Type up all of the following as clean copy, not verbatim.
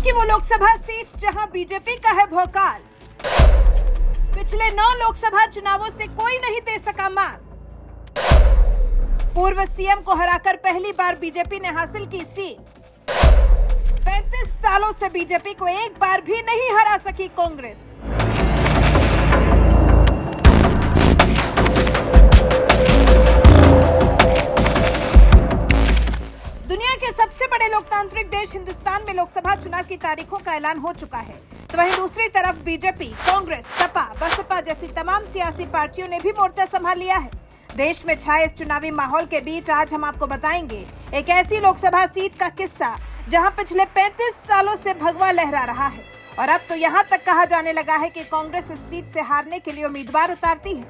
की वो लोकसभा सीट जहां बीजेपी का है भौकाल। पिछले 9 लोकसभा चुनावों से कोई नहीं दे सका मात। पूर्व सीएम को हराकर पहली बार बीजेपी ने हासिल की सीट। 35 सालों से बीजेपी को एक बार भी नहीं हरा सकी कांग्रेस। दुनिया के सबसे बड़े लोकतांत्रिक देश हिंदुस्तान में लोकसभा चुनाव की तारीखों का ऐलान हो चुका है, तो वहीं दूसरी तरफ बीजेपी, कांग्रेस, सपा, बसपा जैसी तमाम सियासी पार्टियों ने भी मोर्चा संभाल लिया है। देश में छाए इस चुनावी माहौल के बीच आज हम आपको बताएंगे एक ऐसी लोकसभा सीट का किस्सा जहां पिछले 35 सालों से भगवा लहरा रहा है और अब तो यहां तक कहा जाने लगा है कि कांग्रेस इस सीट से हारने के लिए उम्मीदवार उतारती है।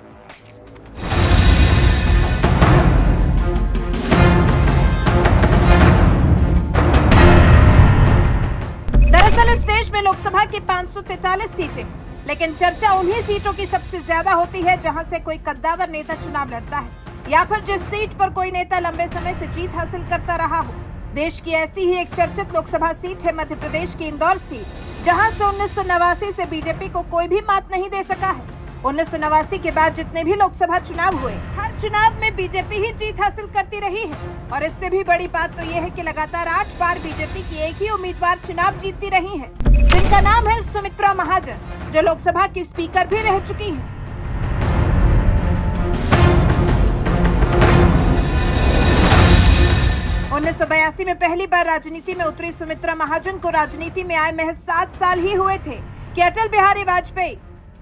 दरअसल इस देश में लोकसभा की 543 सीटें, लेकिन चर्चा उन्हीं सीटों की सबसे ज्यादा होती है जहां से कोई कद्दावर नेता चुनाव लड़ता है या फिर जिस सीट पर कोई नेता लंबे समय से जीत हासिल करता रहा हो। देश की ऐसी ही एक चर्चित लोकसभा सीट है मध्य प्रदेश की इंदौर सीट, जहां से 1989 से बीजेपी को कोई भी मात नहीं दे सका है। 1989 के बाद जितने भी लोकसभा चुनाव हुए, हर चुनाव में बीजेपी ही जीत हासिल करती रही है और इससे भी बड़ी बात तो यह है कि लगातार 8 बार बीजेपी की एक ही उम्मीदवार चुनाव जीतती रही है, जिनका नाम है सुमित्रा महाजन, जो लोकसभा की स्पीकर भी रह चुकी हैं। उन्नीस सौ 82 में पहली बार राजनीति में उतरी सुमित्रा महाजन को राजनीति में आए महज 7 साल ही हुए थे कि अटल बिहारी वाजपेयी,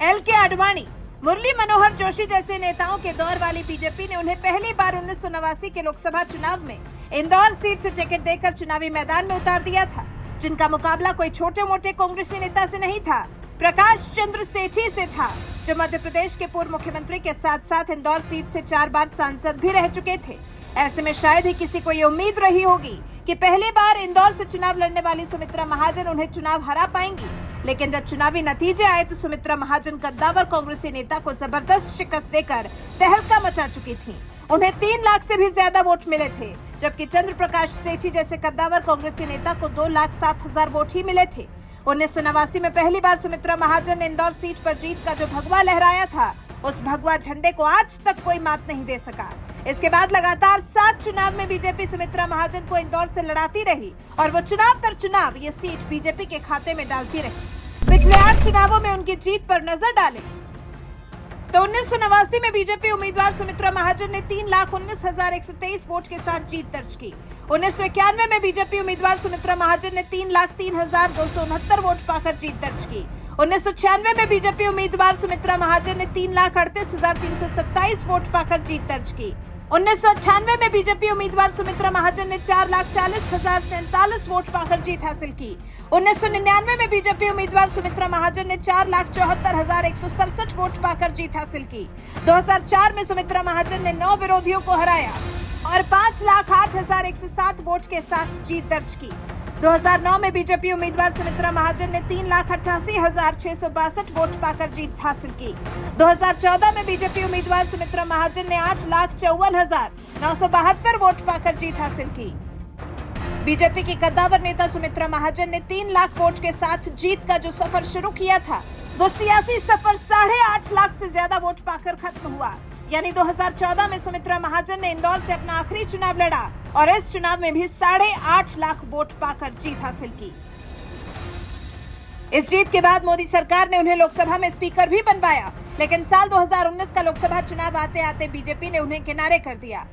LK आडवाणी, मुरली मनोहर जोशी जैसे नेताओं के दौर वाली बीजेपी ने उन्हें पहली बार 1989 के लोकसभा चुनाव में इंदौर सीट से टिकट देकर चुनावी मैदान में उतार दिया था, जिनका मुकाबला कोई छोटे मोटे कांग्रेसी नेता से नहीं था, प्रकाश चंद्र सेठी से था, जो मध्य प्रदेश के पूर्व मुख्यमंत्री के साथ साथ इंदौर सीट से 4 बार सांसद भी रह चुके थे। ऐसे में शायद ही किसी को ये उम्मीद रही होगी कि पहली बार इंदौर से चुनाव लड़ने वाली सुमित्रा महाजन उन्हें चुनाव हरा पाएंगी, लेकिन जब चुनावी नतीजे आए तो सुमित्रा महाजन कद्दावर कांग्रेसी नेता को जबरदस्त शिकस्त देकर तहलका मचा चुकी थी। उन्हें 3 लाख से भी ज्यादा वोट मिले थे, जबकि चंद्र प्रकाश सेठी जैसे कद्दावर कांग्रेसी नेता को 2,07,000 वोट ही मिले थे। 1989 में पहली बार सुमित्रा महाजन ने इंदौर सीट पर जीत का जो भगवा लहराया था, उस भगवा झंडे को आज तक कोई मात नहीं दे सका। इसके बाद लगातार 7 चुनाव में बीजेपी सुमित्रा महाजन को इंदौर से लड़ाती रही और वो चुनाव दर चुनाव ये सीट बीजेपी के खाते में डालती रही। पिछले 8 चुनावों में उनकी जीत पर नजर डालें तो 1989 में बीजेपी उम्मीदवार सुमित्रा महाजन ने 3,19,123 वोट के साथ जीत दर्ज की। 1991 में बीजेपी उम्मीदवार सुमित्रा महाजन ने 3,03,269 वोट पाकर जीत दर्ज की। 1996 में बीजेपी उम्मीदवार सुमित्रा महाजन ने 3,38,327 वोट पाकर जीत दर्ज की। 1998 में बीजेपी उम्मीदवार सुमित्रा महाजन ने 4,40,047 वोट पाकर जीत हासिल की। 1999 में बीजेपी उम्मीदवार सुमित्रा महाजन ने 4,74,167 वोट पाकर जीत हासिल की। 2004 में सुमित्रा महाजन ने 9 विरोधियों को हराया और 5,08,107 वोट के साथ जीत दर्ज की। 2009 में बीजेपी उम्मीदवार सुमित्रा महाजन ने 3,88,662 वोट पाकर जीत हासिल की। 2014 में बीजेपी उम्मीदवार सुमित्रा महाजन ने 8,54,972 वोट पाकर जीत हासिल की। बीजेपी की कद्दावर नेता सुमित्रा महाजन ने 3 लाख वोट के साथ जीत का जो सफर शुरू किया था, वो सियासी सफर 8.5 लाख से ज्यादा वोट पाकर खत्म हुआ। यानी 2014 में सुमित्रा महाजन ने इंदौर से अपना आखिरी चुनाव लड़ा और इस चुनाव में भी 8.5 लाख वोट पाकर जीत हासिल की। इस जीत के बाद मोदी सरकार ने उन्हें लोकसभा में स्पीकर भी बनवाया, लेकिन साल 2019 का लोकसभा चुनाव आते आते बीजेपी ने उन्हें किनारे कर दिया,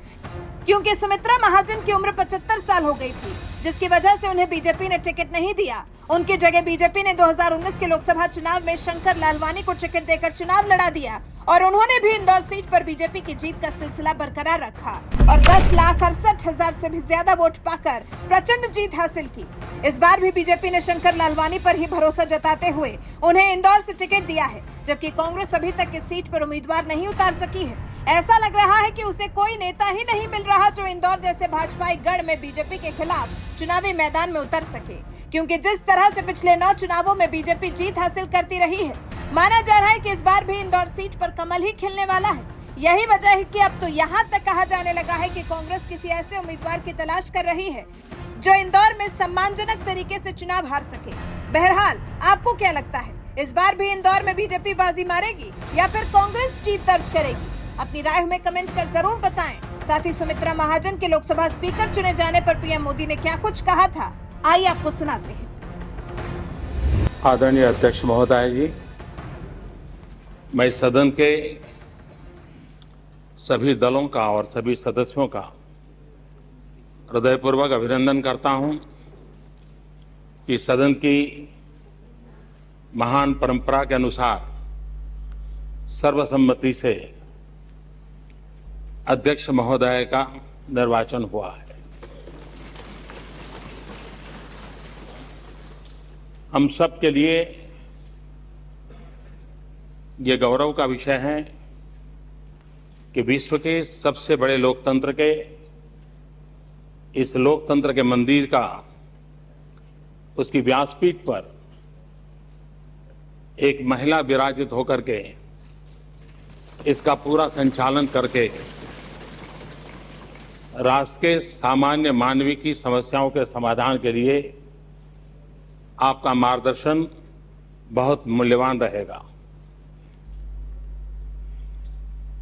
क्योंकि सुमित्रा महाजन की उम्र 75 साल हो गई थी, जिसकी वजह से उन्हें बीजेपी ने टिकट नहीं दिया। उनकी जगह बीजेपी ने 2019 के लोकसभा चुनाव में शंकर लालवानी को टिकट देकर चुनाव लड़ा दिया और उन्होंने भी इंदौर सीट पर बीजेपी की जीत का सिलसिला बरकरार रखा और 10,68,000 से भी ज्यादा वोट पाकर प्रचंड जीत हासिल की। इस बार भी बीजेपी ने शंकर लालवानी पर ही भरोसा जताते हुए उन्हें इंदौर से टिकट दिया है, जबकि कांग्रेस अभी तक इस सीट पर उम्मीदवार नहीं उतार सकी है। ऐसा लग रहा है कि उसे कोई नेता ही नहीं मिल रहा जो इंदौर जैसे भाजपाई गढ़ में बीजेपी के खिलाफ चुनावी मैदान में उतर सके, क्योंकि जिस तरह से पिछले 9 चुनावों में बीजेपी जीत हासिल करती रही है, माना जा रहा है कि इस बार भी इंदौर सीट पर कमल ही खिलने वाला है। यही वजह है कि अब तो यहाँ तक कहा जाने लगा है कि कांग्रेस किसी ऐसे उम्मीदवार की तलाश कर रही है जो इंदौर में सम्मानजनक तरीके से चुनाव हार सके। बहरहाल आपको क्या लगता है, इस बार भी इंदौर में बीजेपी बाजी मारेगी या फिर कांग्रेस जीत दर्ज करेगी? अपनी राय हमें कमेंट कर जरूर बताएं। साथ ही सुमित्रा महाजन के लोकसभा स्पीकर चुने जाने पर पीएम मोदी ने क्या कुछ कहा था, आइए आपको सुनाते हैं। आदरणीय अध्यक्ष महोदय जी, मैं सदन के सभी दलों का और सभी सदस्यों का हृदयपूर्वक अभिनंदन करता हूं कि सदन की महान परंपरा के अनुसार सर्वसम्मति से अध्यक्ष महोदय का निर्वाचन हुआ है। हम सब के लिए ये गौरव का विषय है कि विश्व के सबसे बड़े लोकतंत्र के इस लोकतंत्र के मंदिर का उसकी व्यासपीठ पर एक महिला विराजित होकर के इसका पूरा संचालन करके राष्ट्र के सामान्य मानवीय की समस्याओं के समाधान के लिए आपका मार्गदर्शन बहुत मूल्यवान रहेगा।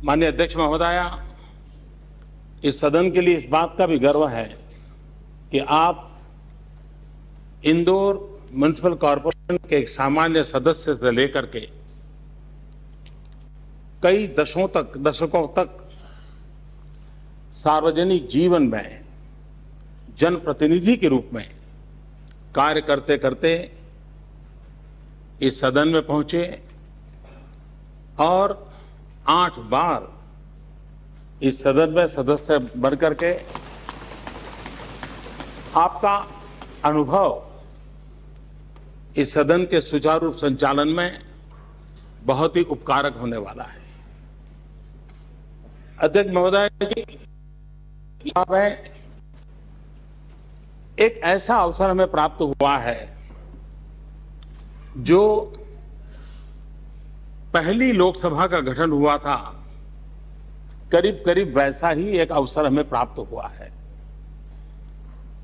माननीय अध्यक्ष महोदया, इस सदन के लिए इस बात का भी गर्व है कि आप इंदौर म्युनिसिपल कॉर्पोरेशन के एक सामान्य सदस्य से लेकर के कई दशकों तक सार्वजनिक जीवन में जनप्रतिनिधि के रूप में कार्य करते करते इस सदन में पहुंचे और 8 बार इस सदन में सदस्य बनकर के आपका अनुभव इस सदन के सुचारू रूप संचालन में बहुत ही उपकारक होने वाला है। अध्यक्ष महोदय जी, एक ऐसा अवसर हमें प्राप्त हुआ है जो पहली लोकसभा का गठन हुआ था, करीब करीब वैसा ही एक अवसर हमें प्राप्त हुआ है।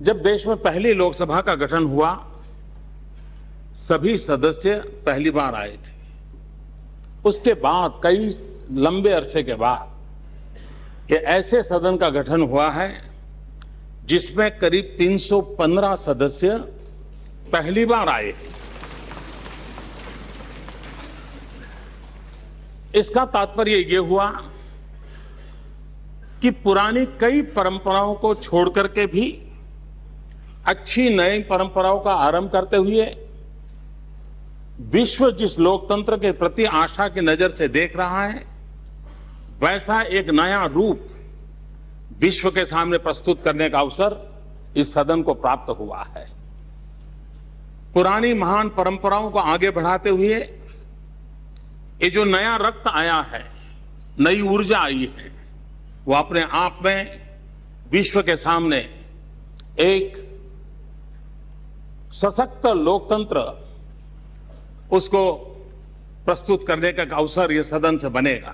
जब देश में पहली लोकसभा का गठन हुआ, सभी सदस्य पहली बार आए थे। उसके बाद कई लंबे अरसे के बाद ये ऐसे सदन का गठन हुआ है जिसमें करीब 315 सदस्य पहली बार आए। इसका तात्पर्य ये हुआ कि पुरानी कई परंपराओं को छोड़ करके भी अच्छी नई परंपराओं का आरंभ करते हुए विश्व जिस लोकतंत्र के प्रति आशा की नजर से देख रहा है, वैसा एक नया रूप विश्व के सामने प्रस्तुत करने का अवसर इस सदन को प्राप्त हुआ है। पुरानी महान परंपराओं को आगे बढ़ाते हुए ये जो नया रक्त आया है, नई ऊर्जा आई है, वो अपने आप में विश्व के सामने एक सशक्त लोकतंत्र उसको प्रस्तुत करने का अवसर ये सदन से बनेगा।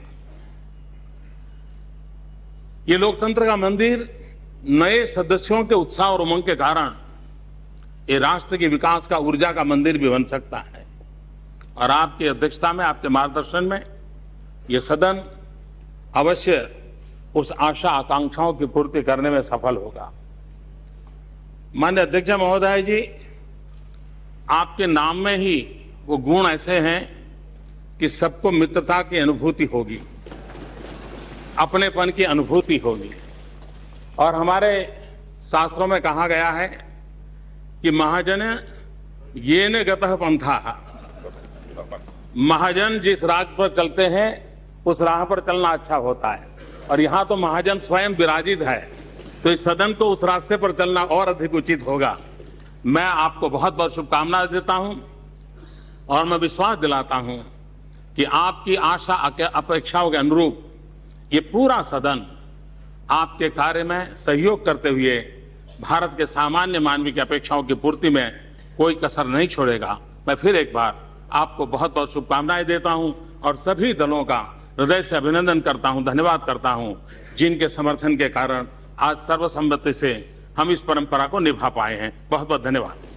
ये लोकतंत्र का मंदिर नए सदस्यों के उत्साह और उमंग के कारण ये राष्ट्र के विकास का ऊर्जा का मंदिर भी बन सकता है। और आपकी अध्यक्षता में, आपके मार्गदर्शन में ये सदन अवश्य उस आशा आकांक्षाओं की पूर्ति करने में सफल होगा। माननीय अध्यक्ष महोदय जी, आपके नाम में ही वो गुण ऐसे हैं कि सबको मित्रता की अनुभूति होगी, अपनेपन की अनुभूति होगी। और हमारे शास्त्रों में कहा गया है कि महाजन येन गतः पंथाः, महाजन जिस राह पर चलते हैं उस राह पर चलना अच्छा होता है। और यहां तो महाजन स्वयं विराजित है, तो इस सदन को उस रास्ते पर चलना और अधिक उचित होगा। मैं आपको बहुत बहुत शुभकामनाएं देता हूं और मैं विश्वास दिलाता हूं कि आपकी आशा अपेक्षाओं के अनुरूप ये पूरा सदन आपके कार्य में सहयोग करते हुए भारत के सामान्य मानवीय की अपेक्षाओं की पूर्ति में कोई कसर नहीं छोड़ेगा। मैं फिर एक बार आपको बहुत बहुत शुभकामनाएं देता हूं और सभी दलों का हृदय से अभिनंदन करता हूं, धन्यवाद करता हूं, जिनके समर्थन के कारण आज सर्वसम्मति से हम इस परंपरा को निभा पाए हैं। बहुत बहुत धन्यवाद।